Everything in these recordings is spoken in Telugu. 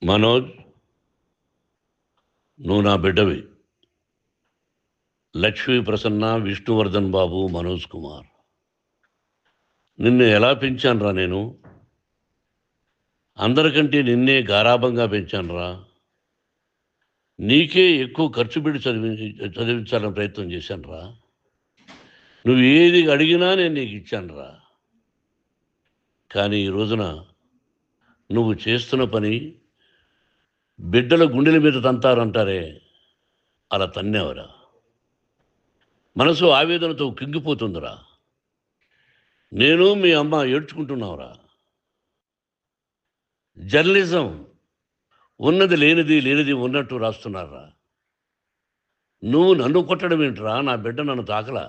మనోజ్, నువ్వు నా బిడ్డవి. లక్ష్మీ ప్రసన్న, విష్ణువర్ధన్ బాబు, మనోజ్ కుమార్. నిన్ను ఎలా పెంచానురా నేను? అందరికంటే నిన్నే గారాభంగా పెంచానురా. నీకే ఎక్కువ ఖర్చు పెట్టి చదివించాలని ప్రయత్నం చేశానురా. నువ్వు ఏది అడిగినా నేను నీకు ఇచ్చానురా. కానీ ఈ రోజున నువ్వు చేస్తున్న పని బిడ్డల గుండెల మీద తంతారంటారే, అలా తన్నేవరా. మనసు ఆవేదనతో కింగిపోతుందిరా. నేను మీ అమ్మ ఏడ్చుకుంటున్నావురా. జర్నలిజం ఉన్నది లేనిది, లేనిది ఉన్నట్టు రాస్తున్నారా. నువ్వు నన్ను కొట్టడం ఏంట్రా? నా బిడ్డ నన్ను తాకలా.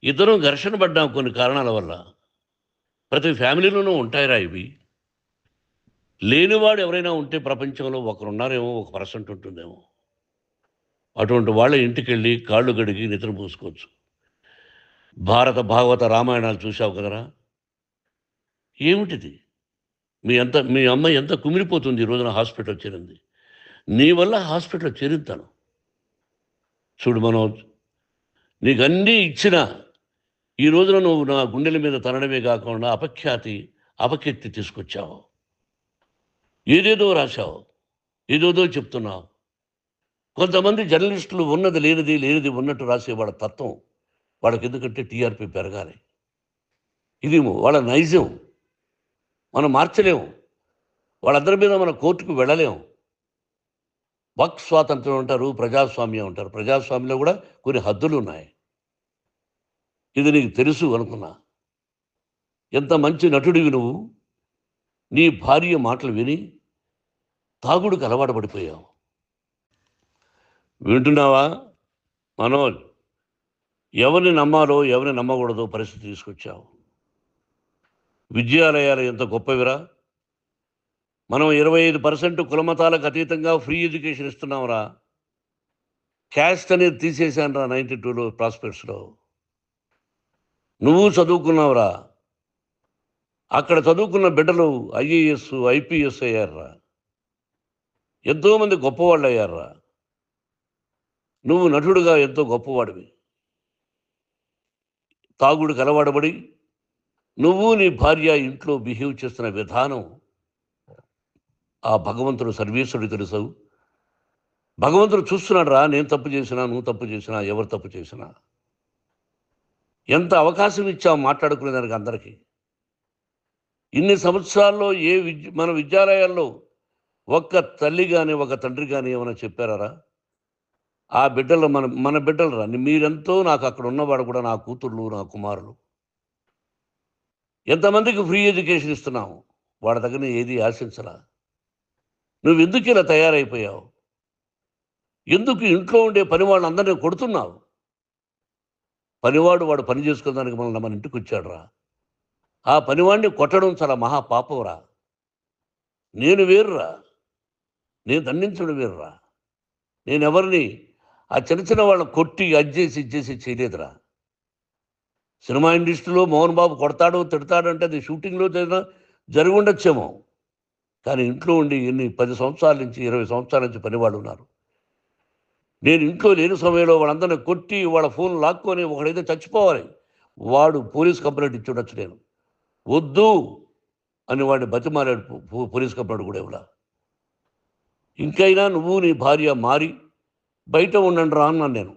ఇద్దరం ఘర్షణ పడ్డాం కొన్ని కారణాల వల్ల. ప్రతి ఫ్యామిలీలోనూ ఉంటాయిరా ఇవి. లేనివాడు ఎవరైనా ఉంటే ప్రపంచంలో ఒకరున్నారేమో, 1% ఉంటుందేమో. అటువంటి వాళ్ళ ఇంటికి వెళ్ళి కాళ్ళు గడిగి నిద్ర పూసుకోవచ్చు. భారత భాగవత రామాయణాలు చూసావు కదరా. ఏమిటిది? మీ అమ్మ ఎంత కుమిలిపోతుంది ఈ రోజున హాస్పిటల్ చేరింది. నీ వల్ల హాస్పిటల్ చేరుతాను. చూడు మనోజ్, నీకు అన్నీ ఇచ్చినా ఈ రోజున నువ్వు నా గుండెల మీద తనడమే కాకుండా అపకీర్తి తీసుకొచ్చావు. ఏదేదో రాశావు, ఏదేదో చెప్తున్నావు. కొంతమంది జర్నలిస్టులు ఉన్నది లేనిది, లేనిది ఉన్నట్టు రాసే వాళ్ళ తత్వం వాళ్ళకి ఎందుకంటే టీఆర్పీ పెరగాలి. ఇది వాళ్ళ నైజం. మనం మార్చలేము. వాళ్ళందరి మీద మన కోర్టుకు వెళ్ళలేము. వాక్ స్వాతంత్రం అంటారు, ప్రజాస్వామ్యం అంటారు. ప్రజాస్వామ్యంలో కూడా కొన్ని హద్దులు ఉన్నాయి. ఇది నీకు తెలుసు అనుకున్నా. ఎంత మంచి నటుడివి నువ్వు. నీ భార్య మాటలు విని తాగుడుకు అలవాటు పడిపోయావు. వింటున్నావా మనోజ్? ఎవరిని నమ్మాలో ఎవరిని నమ్మకూడదో పరిస్థితి తీసుకొచ్చావు. విద్యాలయాలు ఎంత గొప్పవిరా. మనం 25% కులమతాలకు అతీతంగా ఫ్రీ ఎడ్యుకేషన్ ఇస్తున్నాంరా. క్యాస్ట్ అనేది తీసేశానురా 92లో ప్రాస్పెక్ట్స్లో. నువ్వు చదువుకున్నావురా. అక్కడ చదువుకున్న బిడ్డలు ఐఏఎస్, ఐపీఎస్ అయ్యారురా. ఎంతోమంది గొప్పవాళ్ళు అయ్యారురా. నువ్వు నటుడుగా ఎంతో గొప్పవాడివి. తాగుడికి అలవాడబడి నువ్వు నీ భార్య ఇంట్లో బిహేవ్ చేస్తున్న విధానం ఆ భగవంతుడు సర్వేశ్వరుడు తెలుసు. భగవంతుడు చూస్తున్నాడు రా. నేను తప్పు చేసినా, నువ్వు తప్పు చేసినా, ఎవరు తప్పు చేసినా. ఎంత అవకాశం ఇచ్చావు మాట్లాడుకునేదానికి అందరికీ. ఇన్ని సంవత్సరాల్లో మన విద్యాలయాల్లో ఒక్క తల్లి కానీ ఒక తండ్రి కానీ ఏమైనా చెప్పారా? ఆ బిడ్డలు మన బిడ్డలు రా. మీరెంతో నాకు అక్కడ ఉన్నవాడు కూడా నా కూతుర్లు, నా కుమారులు. ఎంతమందికి ఫ్రీ ఎడ్యుకేషన్ ఇస్తున్నావు. వాడి దగ్గర ఏది ఆశించరా. నువ్వు ఎందుకు ఇలా తయారైపోయావు? ఎందుకు ఇంట్లో ఉండే పనివాళ్ళని అందరినీ కొడుతున్నావు? వాడు పని చేసుకోవడానికి మన ఇంటికి వచ్చాడు రా. ఆ పనివాడిని కొట్టడం చాలా మహాపాపంరా. నేను వేరురా. నేను దండించడం వేరురా. నేను ఎవరిని ఆ చిన్న వాళ్ళని కొట్టి ఇచ్చేసి చేయలేదురా. సినిమా ఇండస్ట్రీలో మోహన్ బాబు కొడతాడు, తిడతాడు అంటే అది షూటింగ్లో జరిగి ఉండొచ్చేమో. కానీ ఇంట్లో ఉండి 10 సంవత్సరాల నుంచి 20 సంవత్సరాల నుంచి పనివాళ్ళు ఉన్నారు. నేను ఇంట్లో లేని సమయంలో వాళ్ళందరినీ కొట్టి వాళ్ళ ఫోన్ లాక్కొని ఒకడైతే చచ్చిపోవాలి. వాడు పోలీస్ కంప్లైంట్ ఇచ్చి ఉండొచ్చు. నేను వద్దు అని వాడిని బతిమాలాడు. పోలీస్ కంప్లైంట్ కూడా ఇవ్వలా. ఇంకైనా నువ్వు నీ భార్య మారి బయట ఉండండి రా అన్నాను నేను.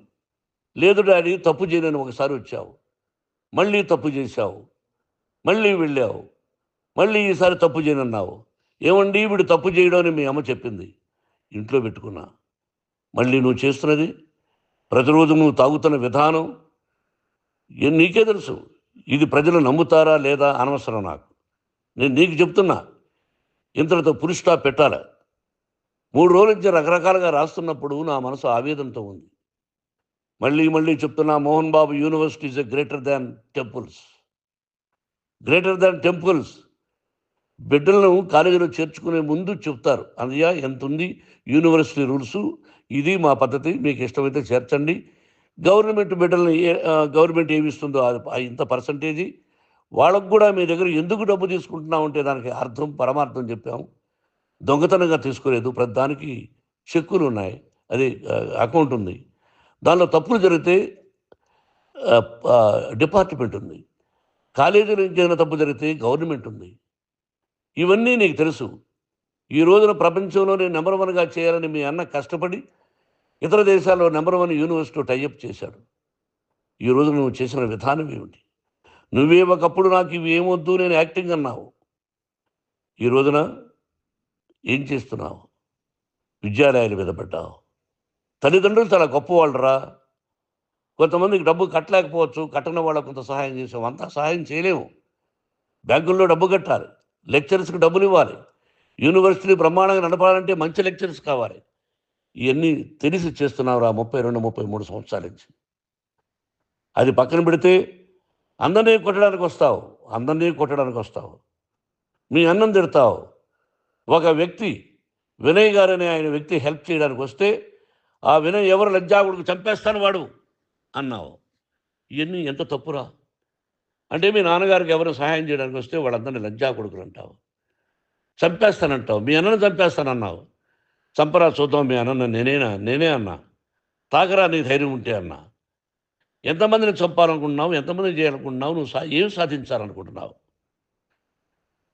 లేదు డాడీ, తప్పు చేయలేని ఒకసారి వచ్చావు, మళ్ళీ తప్పు చేశావు, మళ్ళీ వెళ్ళావు, మళ్ళీ ఈసారి తప్పు చేయనన్నావు. ఏమండి వీడు తప్పు చేయడం అని మీ అమ్మ చెప్పింది. ఇంట్లో పెట్టుకున్నా. మళ్ళీ నువ్వు చేస్తున్నది, ప్రతిరోజు నువ్వు తాగుతున్న విధానం నీకే తెలుసు. ఇది ప్రజలు నమ్ముతారా లేదా అనవసరం నాకు. నేను నీకు చెప్తున్నా, ఇంతటితో పులి స్టాప్ పెట్టాలి. 3 రోజుల నుంచి రకరకాలుగా రాస్తున్నప్పుడు నా మనసు ఆవేదనతో ఉంది. మళ్ళీ చెప్తున్నా, Mohan Babu university is greater than temples. Greater than temples. బిడ్డలను కాలేజీలో చేర్చుకునే ముందు చెప్తారు, అన్నయ్య ఎంత ఉంది యూనివర్సిటీ రూల్స్, ఇది మా పద్ధతి, మీకు ఇష్టమైతే చేర్చండి. గవర్నమెంట్ బిడ్డలను గవర్నమెంట్ ఏమి ఇస్తుందో ఇంత పర్సంటేజీ వాళ్ళకు కూడా మీ దగ్గర ఎందుకు డబ్బు తీసుకుంటున్నామంటే దానికి అర్థం పరమార్థం చెప్పాము. దొంగతనంగా తీసుకోలేదు. ప్రతిదానికి చెక్కులు ఉన్నాయి. అది అకౌంట్ ఉంది. దానిలో తప్పులు జరిగితే డిపార్ట్మెంట్ ఉంది. కాలేజీలో ఇంకేదైనా తప్పు జరిగితే గవర్నమెంట్ ఉంది. ఇవన్నీ నీకు తెలుసు. ఈ రోజున ప్రపంచంలోనే నెంబర్ 1గా చేయాలని మీ అన్న కష్టపడి ఇతర దేశాల్లో నెంబర్ 1 యూనివర్సిటీ టైఅప్ చేశాడు. ఈ రోజు నువ్వు చేసిన విధానం ఏమిటి? నువ్వే ఒకప్పుడు నాకు ఇవి ఏమొద్దు నేను యాక్టింగ్ అన్నావు. ఈ రోజున ఏం చేస్తున్నావు? విద్యాలయాల మీద పడ్డావు. తల్లిదండ్రులు చాలా గొప్పవాళ్ళరా. కొంతమందికి డబ్బు కట్టలేకపోవచ్చు. కట్టని వాళ్ళకు కొంత సహాయం చేసాం. అంతా సహాయం చేయలేము. బ్యాంకుల్లో డబ్బు కట్టాలి. లెక్చరర్స్కి డబ్బులు ఇవ్వాలి. యూనివర్సిటీ బ్రహ్మాండంగా నడపాలంటే మంచి లెక్చరర్స్ కావాలి. ఇవన్నీ తెలిసి చేస్తున్నావురా 32, 33 సంవత్సరాల నుంచి. అది పక్కన పెడితే అందరినీ కొట్టడానికి వస్తావు. మీ అన్నం తిడతావు. ఒక వ్యక్తి వినయ్ గారనే ఆయన వ్యక్తి హెల్ప్ చేయడానికి వస్తే ఆ వినయ్ ఎవరు లజ్జాగుడికి చంపేస్తాను వాడు అన్నావు. ఇవన్నీ ఎంత తప్పురా? అంటే మీ నాన్నగారికి ఎవరు సహాయం చేయడానికి వస్తే వాళ్ళందరినీ లజ్జా కొడుకులు అంటావు. చంపేస్తానంటావు. మీ అన్నను చంపేస్తానన్నావు. చంపరా చూద్దాం మీ అన్న నేనే అన్నా. తాకరా నీ ధైర్యం ఉంటే అన్నా. ఎంతమందిని చంపాలనుకుంటున్నావు? ఎంతమందిని చేయాలనుకుంటున్నావు? నువ్వు ఏం సాధించాలనుకుంటున్నావు?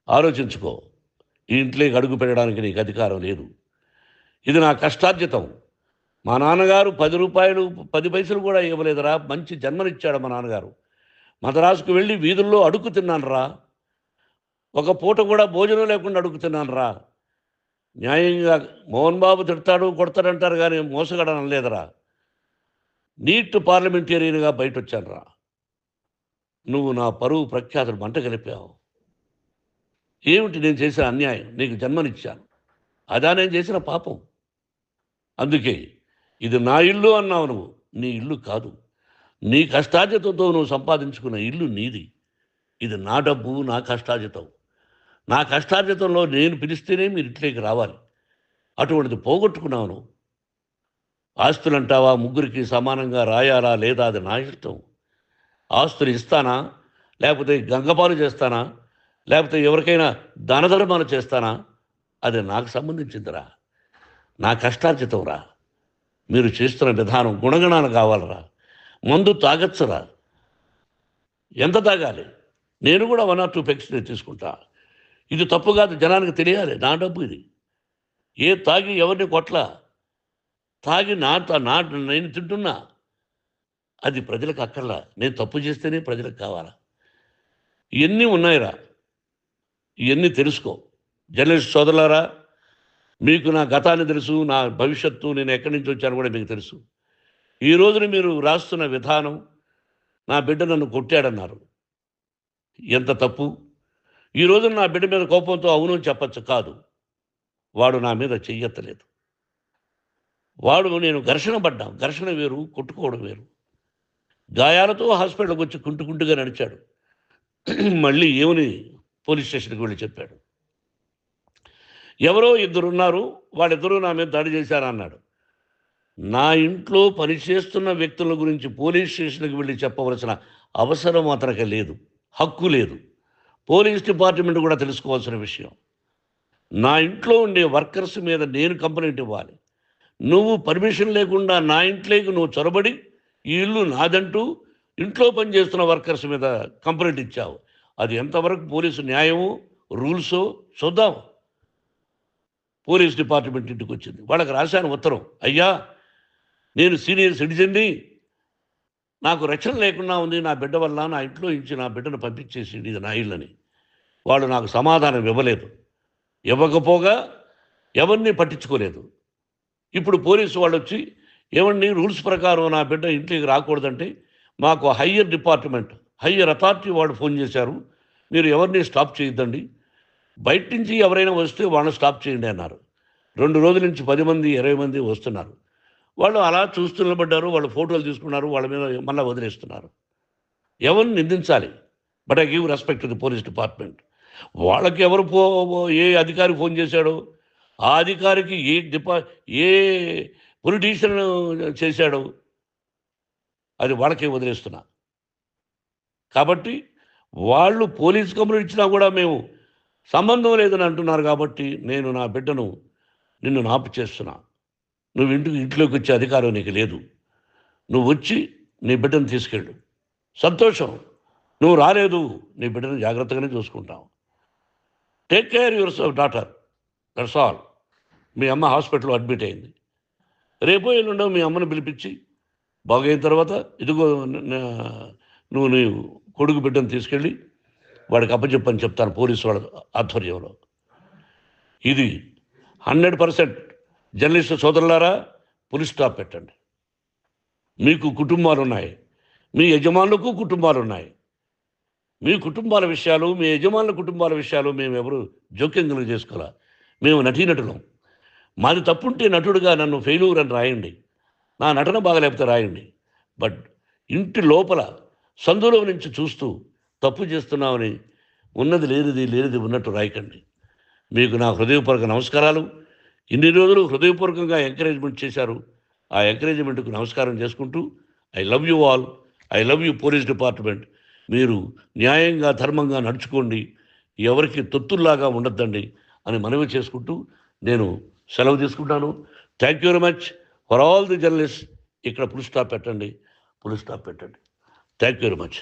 ఆలోచించుకో. ఈ ఇంట్లోకి అడుగు పెట్టడానికి నీకు అధికారం లేదు. ఇది నా కష్టార్జితం. మా నాన్నగారు 10 రూపాయలు 10 పైసలు కూడా ఇవ్వలేదురా. మంచి జన్మనిచ్చాడు మా నాన్నగారు. మద్రాసుకు వెళ్ళి వీధుల్లో అడుగు తిన్నాను రా. ఒక పూట కూడా భోజనం లేకుండా అడుగు తిన్నాను రా. న్యాయంగా మోహన్ బాబు తిడతాడు కొడతాడంటారు కానీ మోసగడనం లేదురా. నీట్ పార్లమెంటేరియన్గా బయట వచ్చాను రా. నువ్వు నా పరువు ప్రఖ్యాతులు మంట కలిపావు. ఏమిటి నేను చేసిన అన్యాయం? నీకు జన్మనిచ్చాను. అదా నేను చేసిన పాపం. అందుకే ఇది నా ఇల్లు అన్నావు నువ్వు. నీ ఇల్లు కాదు. నీ కష్టార్జితంతో నువ్వు సంపాదించుకున్న ఇల్లు నీది. ఇది నా డబ్బు, నా కష్టార్జితం. నా కష్టార్జితంలో నేను పిలిస్తేనే మీరు ఇంట్లోకి రావాలి. అటువంటిది పోగొట్టుకున్నావు నువ్వు. ఆస్తులు అంటావా? ముగ్గురికి సమానంగా రాయాలా లేదా అది నా ఇష్టం. ఆస్తులు ఇస్తానా, లేకపోతే గంగపాలు చేస్తానా, లేకపోతే ఎవరికైనా దానధర్మాలు చేస్తానా, అది నాకు సంబంధించిందిరా. నా కష్టార్జితం రా. మీరు చేస్తున్న విధానం గుణగణాలు కావాలరా. మందు తాగచ్చురా. ఎంత తాగాలి? నేను కూడా 1 or 2 పెగ్స్ తీసుకుంటా. ఇది తప్పు కాదు, జనానికి తెలియాలి. నా డబ్బు ఇది. తాగి ఎవరిని కొట్లా. తాగి నేను తింటున్నా. అది ప్రజలకు అక్కర్లా. నేను తప్పు చేస్తేనే ప్రజలకు కావాలా. ఇవన్నీ ఉన్నాయిరా. ఇవన్నీ తెలుసుకో. జర్నలిస్ట్ సోదరులారా, మీకు నా గతాన్ని తెలుసు, నా భవిష్యత్తు, నేను ఎక్కడి నుంచి వచ్చాను కూడా మీకు తెలుసు. ఈ రోజున మీరు రాస్తున్న విధానం, నా బిడ్డ నన్ను కొట్టాడన్నారు. ఎంత తప్పు. ఈ రోజున నా బిడ్డ మీద కోపంతో అవును చెప్పచ్చు. కాదు, వాడు నా మీద చెయ్యెత్తలేదు. నేను ఘర్షణ పడ్డాం. ఘర్షణ వేరు, కొట్టుకోవడం వేరు. గాయాలతో హాస్పిటల్కి వచ్చి కుంటుకుంటుగా నడిచాడు. మళ్ళీ ఏమని పోలీస్ స్టేషన్కి వెళ్ళి చెప్పాడు. ఎవరో 2 ఉన్నారు, వాళ్ళిద్దరూ నా మీద దాడి చేశారన్నాడు. నా ఇంట్లో పనిచేస్తున్న వ్యక్తుల గురించి పోలీస్ స్టేషన్కి వెళ్ళి చెప్పవలసిన అవసరం అతనికి లేదు, హక్కు లేదు. పోలీస్ డిపార్ట్మెంట్ కూడా తెలుసుకోవాల్సిన విషయం. నా ఇంట్లో ఉండే వర్కర్స్ మీద నేను కంప్లైంట్ ఇవ్వాలి. నువ్వు పర్మిషన్ లేకుండా నా ఇంట్లోకి నువ్వు చొరబడి ఈ ఇల్లు నాదంటూ ఇంట్లో పనిచేస్తున్న వర్కర్స్ మీద కంప్లైంట్ ఇచ్చావు. అది ఎంతవరకు పోలీసు న్యాయమో రూల్సో చూద్దాం. పోలీస్ డిపార్ట్మెంట్ ఇంటికి వచ్చింది. వాళ్ళకి రాశాను ఉత్తరం. అయ్యా, నేను సీనియర్ సిటిజన్ని, నాకు రక్షణ లేకుండా ఉంది. నా బిడ్డ వల్ల నా ఇంట్లో నుంచి నా బిడ్డను పంపించేసి ఇది నా ఇల్లని. వాళ్ళు నాకు సమాధానం ఇవ్వలేదు. ఇవ్వకపోగా ఎవరిని పట్టించుకోలేదు. ఇప్పుడు పోలీసు వాళ్ళు వచ్చి ఏమండి రూల్స్ ప్రకారం నా బిడ్డ ఇంట్లోకి రాకూడదంటే మాకు హయ్యర్ అథారిటీ వాళ్ళు ఫోన్ చేశారు. మీరు ఎవరిని స్టాప్ చేయొద్దండి, బయట నుంచి ఎవరైనా వస్తే వాళ్ళని స్టాప్ చేయండి అన్నారు. 2 రోజుల నుంచి 10 మంది 20 మంది వస్తున్నారు. వాళ్ళు అలా చూస్తూ నిలబడ్డారు. వాళ్ళు ఫోటోలు తీసుకున్నారు. వాళ్ళ మీద మళ్ళీ వదిలేస్తున్నారు. ఎవరిని నిందించాలి? But I give respect to the police department. వాళ్ళకి ఏ అధికారి ఫోన్ చేశాడో, ఆ అధికారికి ఏ పొలిటీషియన్ చేశాడో అది వాళ్ళకే వదిలేస్తున్నా. కాబట్టి వాళ్ళు పోలీస్ కంప్లైంట్ ఇచ్చినా కూడా మేము సంబంధం లేదని అంటున్నారు కాబట్టి నేను నా బిడ్డను నిన్ను నాపు చేస్తున్నా. నువ్వు ఇంట్లోకి వచ్చే అధికారం నీకు లేదు. నువ్వు వచ్చి నీ బిడ్డను తీసుకెళ్ళు. సంతోషం. నువ్వు రాలేదు, నీ బిడ్డను జాగ్రత్తగానే చూసుకుంటావు. Take care your daughter, that's all. మీ అమ్మ హాస్పిటల్లో అడ్మిట్ అయింది. రేపో ఎల్లుండో మీ అమ్మను పిలిపించి బాగైన తర్వాత ఇదిగో నువ్వు నీ కొడుకు బిడ్డను తీసుకెళ్ళి వాడికి అప్పచెప్పని చెప్తాను పోలీసు వాళ్ళ ఆధ్వర్యంలో. ఇది 100% జర్నలిస్టు సోదరులారా, పులి స్టాప్ పెట్టండి. మీకు కుటుంబాలు ఉన్నాయి, మీ యజమానులకు కుటుంబాలు ఉన్నాయి. మీ కుటుంబాల విషయాలు, మీ యజమానుల కుటుంబాల విషయాలు మేము ఎవరు జోక్యం కలుగు చేసుకోవాలా. మేము నటీనటులం. మాది తప్పుంటే నటుడుగా నన్ను ఫెయిల్యూర్ అని రాయండి, నా నటన బాగలేకపోతే రాయండి. బట్ ఇంటి లోపల సందులో నుంచి చూస్తూ తప్పు చేస్తున్నామని ఉన్నది లేనిది ఉన్నట్టు రాయకండి. మీకు నా హృదయపూర్వక నమస్కారాలు. ఇన్ని రోజులు హృదయపూర్వకంగా ఎంకరేజ్మెంట్ చేశారు. ఆ ఎంకరేజ్మెంట్కు నమస్కారం చేసుకుంటూ I love you all. I love you police department. మీరు న్యాయంగా ధర్మంగా నడుచుకోండి, ఎవరికి తొత్తుల్లాగా ఉండొద్దండి అని మనవి చేసుకుంటూ నేను సెలవు తీసుకుంటాను. Thank you very much for all the journalist. ఇక్కడ పులి స్టాప్ పెట్టండి. Thank you very much.